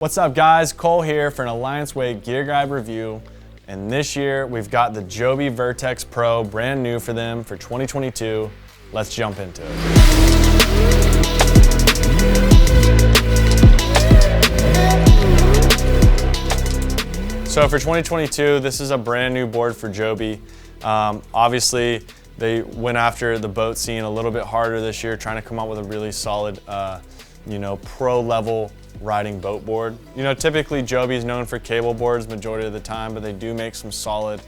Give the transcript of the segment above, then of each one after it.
What's up guys, Cole here for an Alliance Wake gear guide review. And this year we've got the Jobe Vertex Pro, brand new for them for 2022. Let's jump into it. So for 2022, this is a brand new board for Jobe. Obviously, they went after the boat scene a little bit harder this year, trying to come out with a really solid, pro level riding boat board. Typically Jobe is known for cable boards majority of the time, but they do make some solid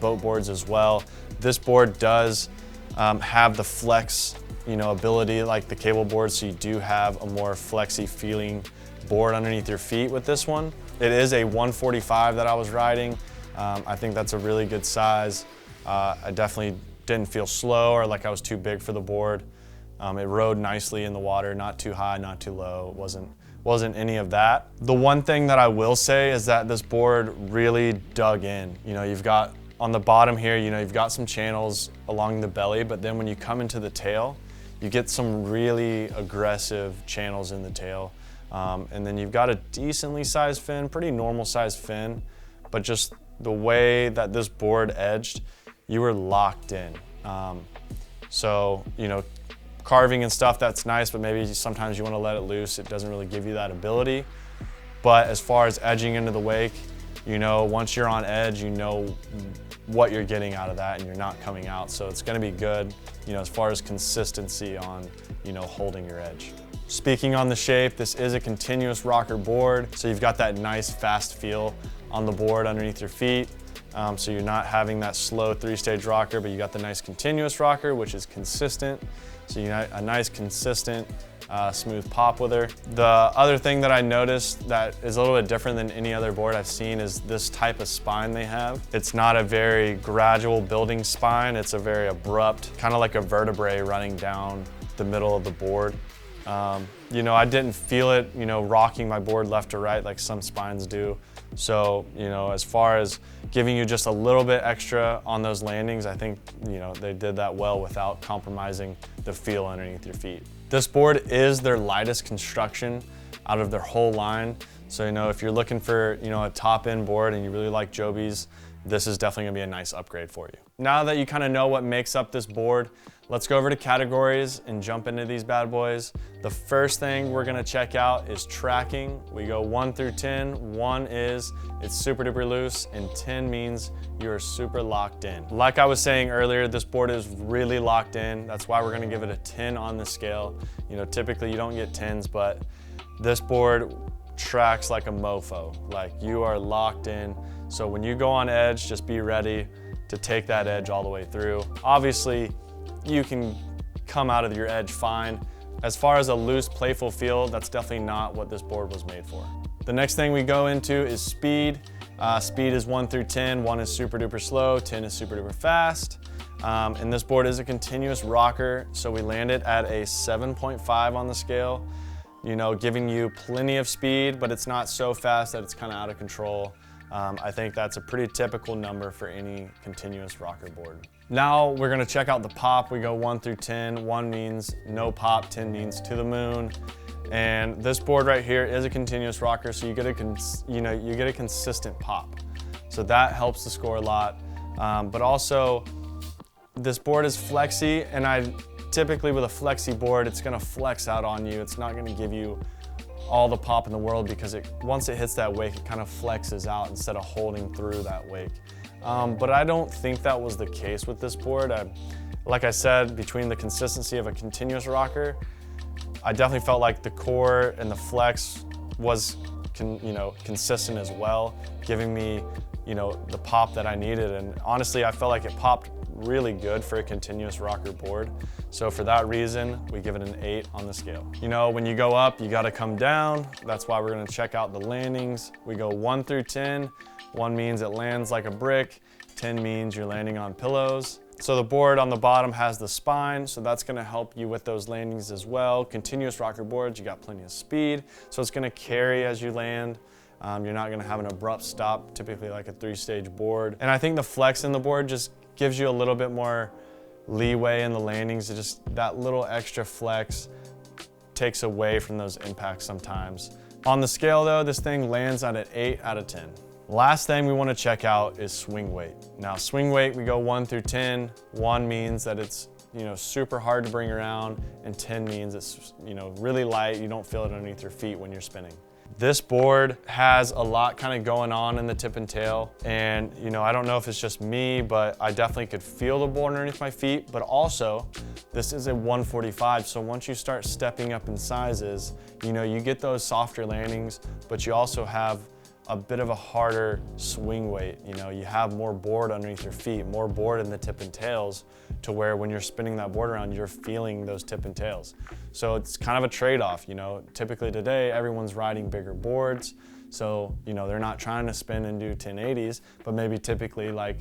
boat boards as well. This board does have the flex, ability like the cable board, so you do have a more flexy feeling board underneath your feet with this one. It is a 145 that I was riding. I think that's a really good size. I definitely didn't feel slow or like I was too big for the board. It rode nicely in the water, not too high, not too low. It wasn't any of that. The one thing that I will say is that this board really dug in. You've got on the bottom here, you've got some channels along the belly, but then when you come into the tail, you get some really aggressive channels in the tail. And then you've got a decently sized fin, pretty normal sized fin, but just the way that this board edged, you were locked in. Carving and stuff, that's nice, but maybe sometimes you want to let it loose. It doesn't really give you that ability. But as far as edging into the wake, once you're on edge, you know what you're getting out of that and you're not coming out. So it's going to be good, as far as consistency on, holding your edge. Speaking on the shape, this is a continuous rocker board. So you've got that nice fast feel on the board underneath your feet. So you're not having that slow 3-stage rocker, but you got the nice continuous rocker, which is consistent. So you got a nice consistent smooth pop with her. The other thing that I noticed that is a little bit different than any other board I've seen is this type of spine they have. It's not a very gradual building spine. It's a very abrupt, kind of like a vertebrae running down the middle of the board. I didn't feel it, rocking my board left to right like some spines do. So, as far as giving you just a little bit extra on those landings, I think, they did that well without compromising the feel underneath your feet. This board is their lightest construction out of their whole line. So, if you're looking for, a top end board and you really like Jobe's, this is definitely gonna be a nice upgrade for you. Now that you kind of know what makes up this board, let's go over to categories and jump into these bad boys. The first thing we're gonna check out is tracking. We go 1 through 10. 1 is it's super duper loose, and 10 means you're super locked in. Like I was saying earlier, this board is really locked in. That's why we're gonna give it a 10 on the scale. Typically you don't get 10s, but this board tracks like a mofo. Like you are locked in. So when you go on edge, just be ready to take that edge all the way through. Obviously, you can come out of your edge fine. As far as a loose, playful feel, that's definitely not what this board was made for. The next thing we go into is speed. Speed is 1 through 10. 1 is super duper slow, 10 is super duper fast. And this board is a continuous rocker, so we land it at a 7.5 on the scale. Giving you plenty of speed, but it's not so fast that it's kind of out of control. I think that's a pretty typical number for any continuous rocker board. Now we're gonna check out the pop. We go 1 through 10. 1 means no pop, 10 means to the moon. And this board right here is a continuous rocker, so you get a consistent pop. So that helps the score a lot. But also, this board is flexy, and typically with a flexy board, it's gonna flex out on you. It's not gonna give you all the pop in the world because once it hits that wake, it kind of flexes out instead of holding through that wake. But I don't think that was the case with this board. Like I said, between the consistency of a continuous rocker, I definitely felt like the core and the flex was consistent as well, giving me the pop that I needed. And honestly, I felt like it popped really good for a continuous rocker board. So for that reason, we give it an 8 on the scale. When you go up, you gotta come down. That's why we're gonna check out the landings. We go 1 through 10. 1 means it lands like a brick. 10 means you're landing on pillows. So the board on the bottom has the spine, so that's gonna help you with those landings as well. Continuous rocker boards, you got plenty of speed, so it's gonna carry as you land. You're not gonna have an abrupt stop, typically like a 3-stage board. And I think the flex in the board just gives you a little bit more leeway in the landings. Just that little extra flex takes away from those impacts sometimes. On the scale though, this thing lands at an 8 out of 10. Last thing we want to check out is swing weight. Now swing weight, we go 1 through 10. 1 means that it's super hard to bring around, and 10 means it's really light. You don't feel it underneath your feet when you're spinning. This board has a lot kind of going on in the tip and tail, and I don't know if it's just me, but I definitely could feel the board underneath my feet. But also, this is a 145, so once you start stepping up in sizes, you get those softer landings, but you also have a bit of a harder swing weight. You have more board underneath your feet, more board in the tip and tails, to where when you're spinning that board around, you're feeling those tip and tails. So it's kind of a trade-off. Typically today, everyone's riding bigger boards, so they're not trying to spin and do 1080s, but maybe typically like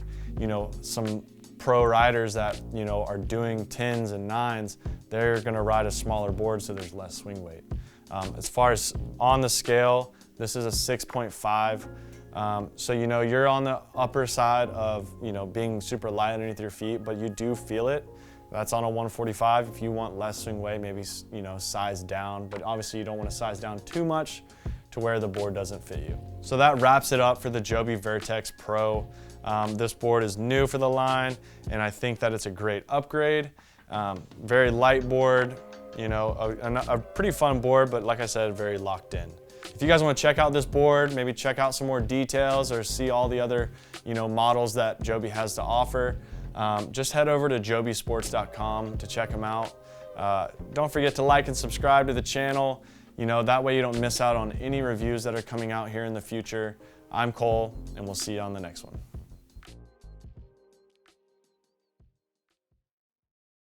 some pro riders that are doing 10s and 9s, they're gonna ride a smaller board, so there's less swing weight. As far as on the scale, this is a 6.5. So you're on the upper side of being super light underneath your feet, but you do feel it. That's on a 145. If you want less swing weight, maybe size down, but obviously you don't want to size down too much to where the board doesn't fit you. So that wraps it up for the Jobe Vertex Pro. This board is new for the line, and I think that it's a great upgrade. Very light board, a pretty fun board, but like I said, very locked in. If you guys want to check out this board, maybe check out some more details or see all the other models that Jobe has to offer, just head over to jobesports.com to check them out. Don't forget to like and subscribe to the channel. That way you don't miss out on any reviews that are coming out here in the future. I'm Cole, and we'll see you on the next one.